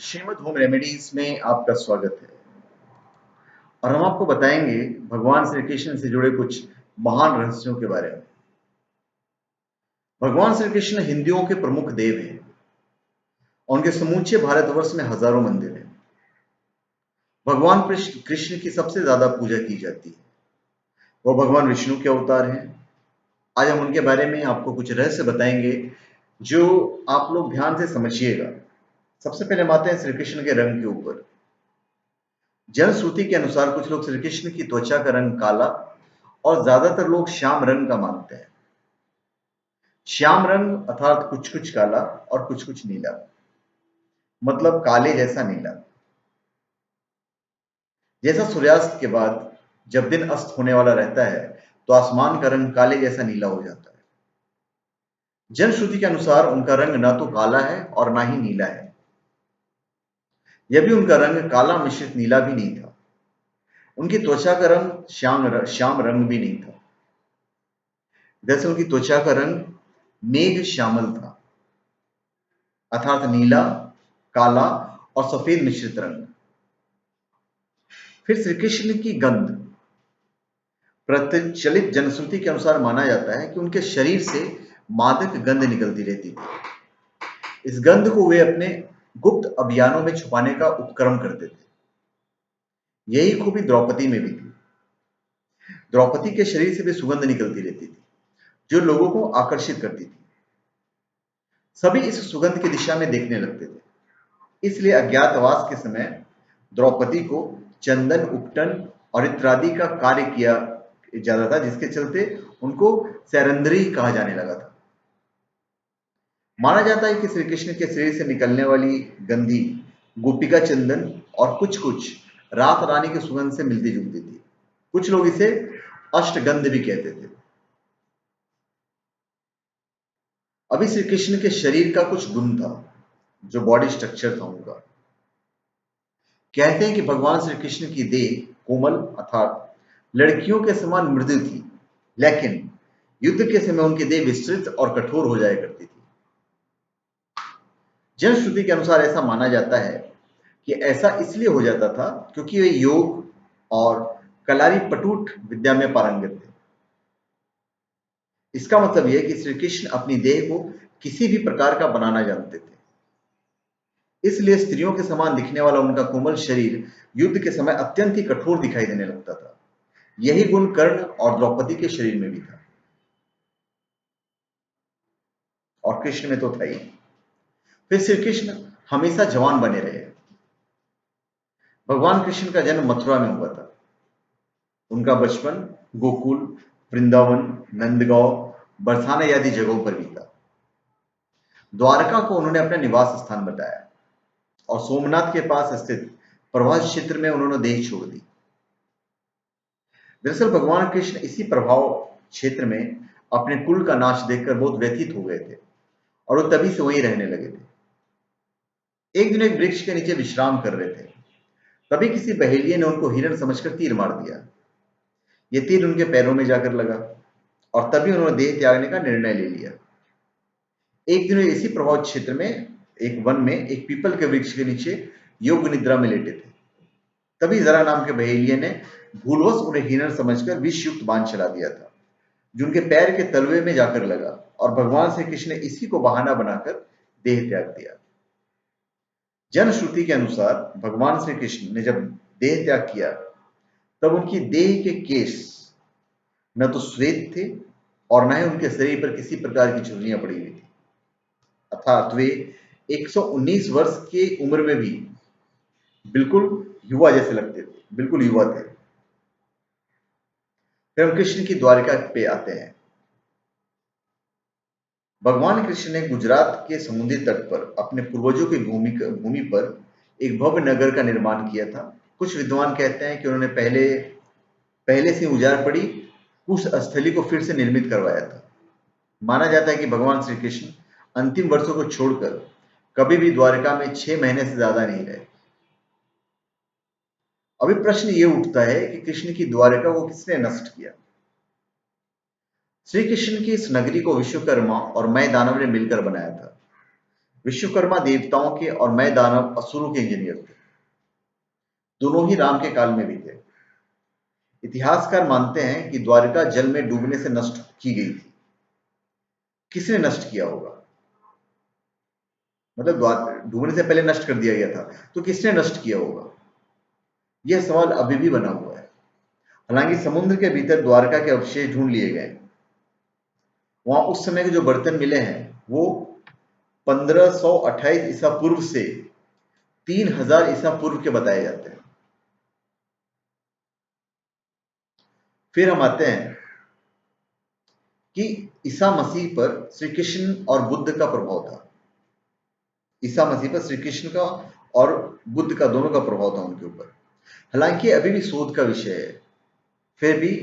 Shrimad home remedies में आपका स्वागत है और हम आपको बताएंगे भगवान श्री कृष्ण से जुड़े कुछ महान रहस्यों के बारे में। भगवान श्री कृष्ण हिंदुओं के प्रमुख देव हैं और उनके समूचे भारतवर्ष में हजारों मंदिर हैं। भगवान कृष्ण की सबसे ज्यादा पूजा की जाती है। वो भगवान विष्णु के अवतार हैं। आज हम उनके बारे में आपको कुछ रहस्य बताएंगे जो आप लोग ध्यान से समझिएगा। सबसे पहले हम आते हैं श्री कृष्ण के रंग के ऊपर। जनश्रुति के अनुसार कुछ लोग श्री कृष्ण की त्वचा का रंग काला और ज्यादातर लोग श्याम रंग का मानते हैं। श्याम रंग अर्थात कुछ कुछ काला और कुछ कुछ नीला, मतलब काले जैसा नीला। जैसा सूर्यास्त के बाद जब दिन अस्त होने वाला रहता है तो आसमान का रंग काले जैसा नीला हो जाता है। जनश्रुति के अनुसार उनका रंग ना तो काला है और ना ही नीला है। यह भी उनका रंग काला मिश्रित नीला भी नहीं था। उनकी त्वचा का रंग श्याम रंग भी नहीं था। दरअसल उनकी त्वचा का रंग मेघ श्यामल था, अर्थात नीला, काला और सफेद मिश्रित रंग। फिर श्री कृष्ण की गंध। प्रचलित जनश्रुति के अनुसार माना जाता है कि उनके शरीर से मादक गंध निकलती रहती थी। इस गंध को वे अपने गुप्त अभियानों में छुपाने का उपक्रम करते थे। यही खूबी द्रौपदी में भी थी। द्रौपदी के शरीर से भी सुगंध निकलती रहती थी जो लोगों को आकर्षित करती थी। सभी इस सुगंध की दिशा में देखने लगते थे। इसलिए अज्ञातवास के समय द्रौपदी को चंदन, उपटन और इत्यादि का कार्य किया जाता था, जिसके चलते उनको सैरंध्री कहा जाने लगा था। माना जाता है कि श्री कृष्ण के शरीर से निकलने वाली गंधी गोपिका चंदन और कुछ कुछ रात रानी की सुगंध से मिलती जुलती थी। कुछ लोग इसे अष्टगंध भी कहते थे। अभी श्री कृष्ण के शरीर का कुछ गुण था, जो बॉडी स्ट्रक्चर था उनका। कहते हैं कि भगवान श्री कृष्ण की देह कोमल अर्थात लड़कियों के समान मृदु थी, लेकिन युद्ध के समय उनकी देह विस्तृत और कठोर हो जाया करती थी। जनश्रुति के अनुसार ऐसा माना जाता है कि ऐसा इसलिए हो जाता था क्योंकि वे योग और कलारी पटुठ विद्या में पारंगत थे। इसका मतलब यह कि श्री कृष्ण अपनी देह को किसी भी प्रकार का बनाना जानते थे। इसलिए स्त्रियों के समान दिखने वाला उनका कोमल शरीर युद्ध के समय अत्यंत ही कठोर दिखाई देने लगता था। यही गुण कर्ण और द्रौपदी के शरीर में भी था और कृष्ण में तो था ही। फिर श्री कृष्ण हमेशा जवान बने रहे। भगवान कृष्ण का जन्म मथुरा में हुआ था। उनका बचपन गोकुल, वृंदावन, नंदगांव, बरसाना आदि जगहों पर बीता। द्वारका को उन्होंने अपना निवास स्थान बताया और सोमनाथ के पास स्थित प्रभास क्षेत्र में उन्होंने देह छोड़ दी। दरअसल भगवान कृष्ण इसी प्रभाव क्षेत्र में अपने कुल का नाश देखकर बहुत व्यथित हो गए थे और वो तभी से वहीं रहने लगे थे। एक दिन एक वृक्ष के नीचे विश्राम कर रहे थे, तभी किसी बहेलिये ने उनको हिरण समझकर तीर मार दिया। ये तीर उनके पैरों में जाकर लगा और तभी उन्होंने देह त्यागने का निर्णय ले लिया। एक दिन वे इसी प्रभाव क्षेत्र में एक वन में एक पीपल के वृक्ष के नीचे योग निद्रा में लेटे थे। तभी जरा नाम के बहेलिये ने भूलवश उन्हें हिरण समझकर विष युक्त बाण चला दिया था, जो उनके पैर के तलवे में जाकर लगा और भगवान श्री कृष्ण ने इसी को बहाना बनाकर देह त्याग दिया। जनश्रुति के अनुसार भगवान श्री कृष्ण ने जब देह त्याग किया तब उनकी देह के केश न तो श्वेत थे और न ही उनके शरीर पर किसी प्रकार की झुर्रियां पड़ी हुई थी, अर्थात वे 119 वर्ष की उम्र में भी बिल्कुल युवा जैसे लगते थे, बिल्कुल युवा थे। फिर हम कृष्ण की द्वारिका पे आते हैं। भगवान कृष्ण ने गुजरात के समुद्री तट पर अपने पूर्वजों की भूमि पर एक भव्य नगर का निर्माण किया था। कुछ विद्वान कहते हैं कि उन्होंने पहले से उजाड़ पड़ी कुश स्थली को फिर से निर्मित करवाया था। माना जाता है कि भगवान श्री कृष्ण अंतिम वर्षों को छोड़कर कभी भी द्वारका में 6 महीने से ज्यादा नहीं रहे। अभी प्रश्न ये उठता है कि कृष्ण की द्वारका को किसने नष्ट किया। श्री कृष्ण की इस नगरी को विश्वकर्मा और मैं दानव ने मिलकर बनाया था। विश्वकर्मा देवताओं के और मैं दानव असुरों के इंजीनियर थे। दोनों ही राम के काल में भी थे। इतिहासकार मानते हैं कि द्वारिका जल में डूबने से नष्ट की गई थी। किसने नष्ट किया होगा? मतलब डूबने से पहले नष्ट कर दिया गया था, तो किसने नष्ट किया होगा? यह सवाल अभी भी बना हुआ है। हालांकि समुद्र के भीतर द्वारका के अवशेष ढूंढ लिए गए। वहां उस समय के जो बर्तन मिले हैं वो 1528 ईसा पूर्व से 3000 ईसा पूर्व के बताए जाते हैं। फिर हम आते हैं कि ईसा मसीह पर श्री कृष्ण और बुद्ध का प्रभाव था। ईसा मसीह पर श्री कृष्ण का और बुद्ध का, दोनों का प्रभाव था उनके ऊपर। हालांकि अभी भी शोध का विषय है। फिर भी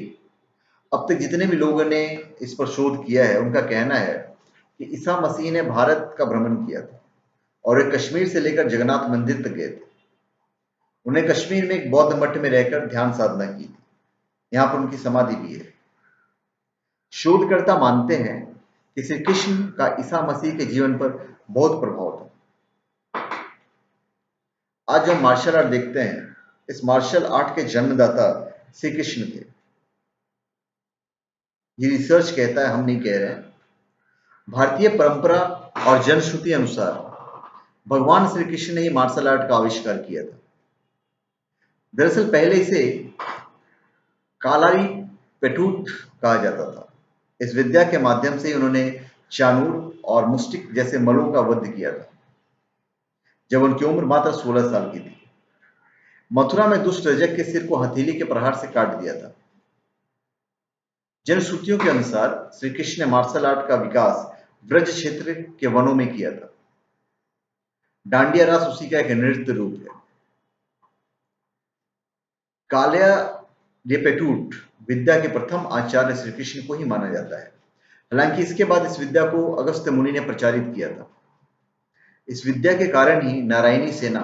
अब तक जितने भी लोगों ने इस पर शोध किया है उनका कहना है कि ईसा मसीह ने भारत का भ्रमण किया था और वे कश्मीर से लेकर जगन्नाथ मंदिर तक गए थे। उन्हें कश्मीर में एक बौद्ध मठ में रहकर ध्यान साधना की थी। यहाँ पर उनकी समाधि भी है। शोधकर्ता मानते हैं कि श्री कृष्ण का ईसा मसीह के जीवन पर बहुत प्रभाव था। आज जो हम मार्शल आर्ट देखते हैं, इस मार्शल आर्ट के जन्मदाता श्री कृष्ण थे। ये रिसर्च कहता है, हम नहीं कह रहे हैं। भारतीय परंपरा और जनश्रुति अनुसार भगवान श्री कृष्ण ने ही मार्शल आर्ट का आविष्कार किया था। दरअसल पहले इसे कालारी पेटूट कहा जाता था। इस विद्या के माध्यम से उन्होंने चाणूर और मुस्टिक जैसे मलों का वध किया था जब उनकी उम्र मात्र 16 साल की थी। मथुरा में दुष्ट रजक के सिर को हथेली के प्रहार से काट दिया था। जनश्रुतियों के अनुसार श्री कृष्ण ने मार्शल आर्ट का विकास ब्रज क्षेत्र के वनों में किया था। डांडिया रास उसी का एक नृत्य रूप है। कालिया रेपेटूट विद्या के प्रथम आचार्य श्री कृष्ण को ही माना जाता है। हालांकि इसके बाद इस विद्या को अगस्त्य मुनि ने प्रचारित किया था। इस विद्या के कारण ही नारायणी सेना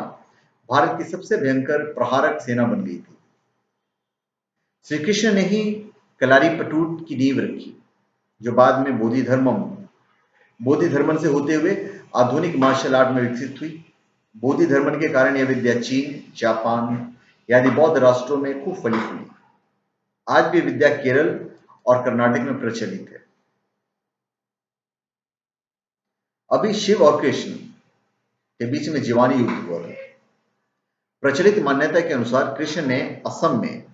भारत की सबसे भयंकर प्रहारक सेना बन गई थी। श्री कृष्ण ने ही कलारीपटूट की नींव रखी, जो बाद में बोधि धर्मन से होते हुए आधुनिक मार्शल आर्ट में विकसित हुई। बोधि धर्मन के कारण यह विद्या चीन, जापान आदि बौद्ध राष्ट्रों में खूब फली फूली। आज भी विद्या केरल और कर्नाटक में प्रचलित है। अभी शिव और कृष्ण के बीच में जीवानी युद्ध हुआ था। प्रचलित मान्यता के अनुसार कृष्ण ने असम में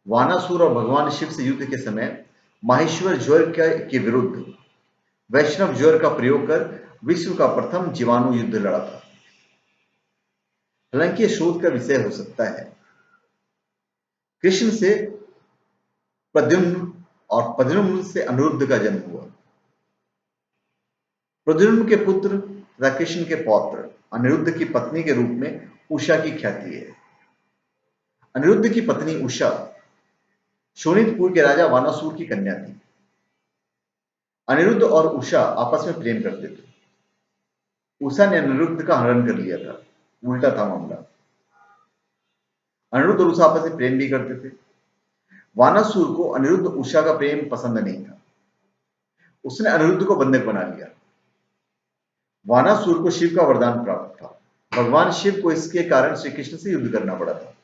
वानासुर और भगवान शिव से युद्ध के समय माहेश्वर ज्वर के विरुद्ध वैष्णव ज्वर का प्रयोग कर विश्व का प्रथम जीवाणु युद्ध लड़ा था। हालांकि यह शोध का विषय हो सकता है। कृष्ण से प्रद्युम्न और प्रद्युम्न से अनिरुद्ध का जन्म हुआ। प्रद्युम्न के पुत्र तथा कृष्ण के पौत्र अनिरुद्ध की पत्नी के रूप में उषा की ख्याति है। अनिरुद्ध की पत्नी उषा शोणितपुर के राजा वानासुर की कन्या थी। अनिरुद्ध और उषा आपस में प्रेम करते थे। उषा ने अनिरुद्ध का हरण कर लिया था। उल्टा था मामला। अनिरुद्ध और उषा आपस में प्रेम भी करते थे। वानासुर को अनिरुद्ध उषा का प्रेम पसंद नहीं था। उसने अनिरुद्ध को बंधक बना लिया। वानासुर को शिव का वरदान प्राप्त था। भगवान शिव को इसके कारण श्री कृष्ण से युद्ध करना पड़ा था।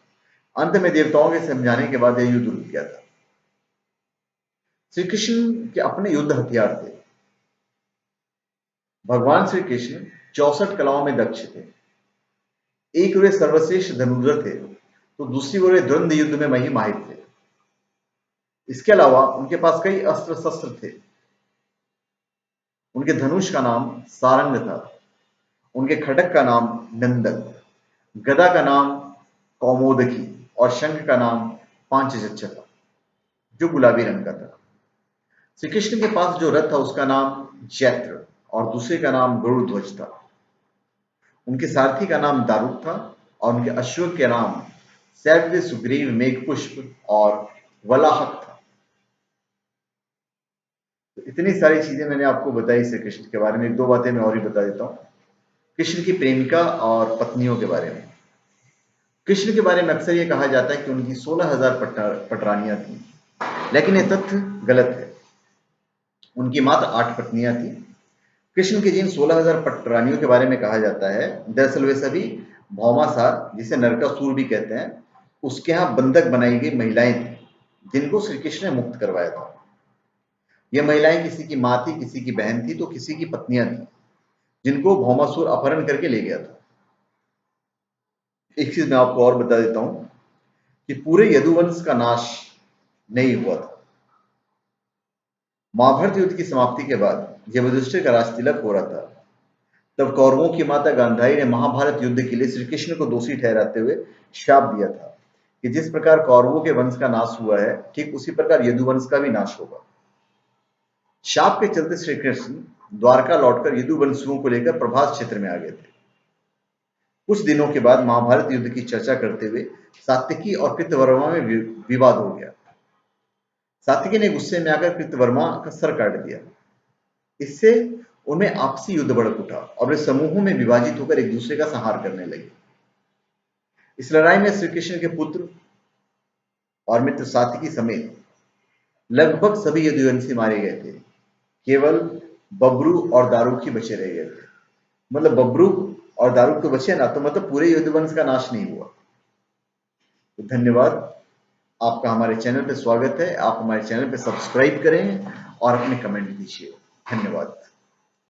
अंत में देवताओं के समझाने के बाद यह युद्ध रुक गया था। श्री कृष्ण के अपने युद्ध हथियार थे। भगवान श्री कृष्ण 64 कलाओं में दक्ष थे। एक वे सर्वश्रेष्ठ धनुर्धर थे, तो दूसरी ओर वे द्वंद्व युद्ध में वही माहिर थे। इसके अलावा उनके पास कई अस्त्र शस्त्र थे। उनके धनुष का नाम सारंग था। उनके खड्ग का नाम नंदक, गदा का नाम कौमोदकी और शंख का नाम पांचजन्य था, जो गुलाबी रंग का था। श्री कृष्ण के पास जो रथ था उसका नाम जैत्र और दूसरे का नाम गरुड़ ध्वज था। उनके सारथी का नाम दारुक था और उनके अश्व के नाम सैव्य, सुग्रीव, मेघपुष्प और वलाहक था। तो इतनी सारी चीजें मैंने आपको बताई श्री कृष्ण के बारे में। एक दो बातें मैं और ही बता देता हूं कृष्ण की प्रेमिका और पत्नियों के बारे में। कृष्ण के बारे में अक्सर यह कहा जाता है कि उनकी 16,000 पटरानियां थी, लेकिन यह तथ्य गलत है। उनकी मात्र 8 पत्नियां थी। कृष्ण के जिन 16,000 पटरानियों के बारे में कहा जाता है, दरअसल वे सभी भौमासार, जिसे नरकासुर भी कहते हैं, उसके यहाँ बंधक बनाई गई महिलाएं थी, जिनको श्री कृष्ण ने मुक्त करवाया था। ये महिलाएं किसी की माँ थी, किसी की बहन थी, तो किसी की पत्नियां थी, जिनको भौमासुर अपहरण करके ले गया था। एक चीज मैं आपको और बता देता हूं कि पूरे यदुवंश का नाश नहीं हुआ था। महाभारत युद्ध की समाप्ति के बाद जब युधिष्ठिर का राज तिलक हो रहा था, तब कौरवों की माता गांधारी ने महाभारत युद्ध के लिए श्री कृष्ण को दोषी ठहराते हुए शाप दिया था कि जिस प्रकार कौरवों के वंश का नाश हुआ है, ठीक उसी प्रकार यदुवंश का भी नाश होगा। शाप के चलते श्री कृष्ण द्वारका लौटकर यदुवंशियों को लेकर प्रभास क्षेत्र में आ गए थे। कुछ दिनों के बाद महाभारत युद्ध की चर्चा करते हुए सात्विकी और कृतवर्मा में विवाद हो गया। सात्विकी ने गुस्से में आकर कृतवर्मा का सर काट दिया। इससे उनमें आपसी युद्ध भड़क उठा और वे समूहों में विभाजित होकर एक दूसरे का संहार करने लगे। इस लड़ाई में श्री कृष्ण के पुत्र और मित्र सात्विकी समेत लगभग सभी यदुवंशी मारे गए थे। केवल बब्रू और दारुक ही बचे रह गए थे। मतलब बब्रू और दारुक तो बचे ना, तो मतलब पूरे यदुवंश का नाश नहीं हुआ। तो धन्यवाद, आपका हमारे चैनल पे स्वागत है। आप हमारे चैनल पे सब्सक्राइब करें और अपने कमेंट दीजिए। धन्यवाद।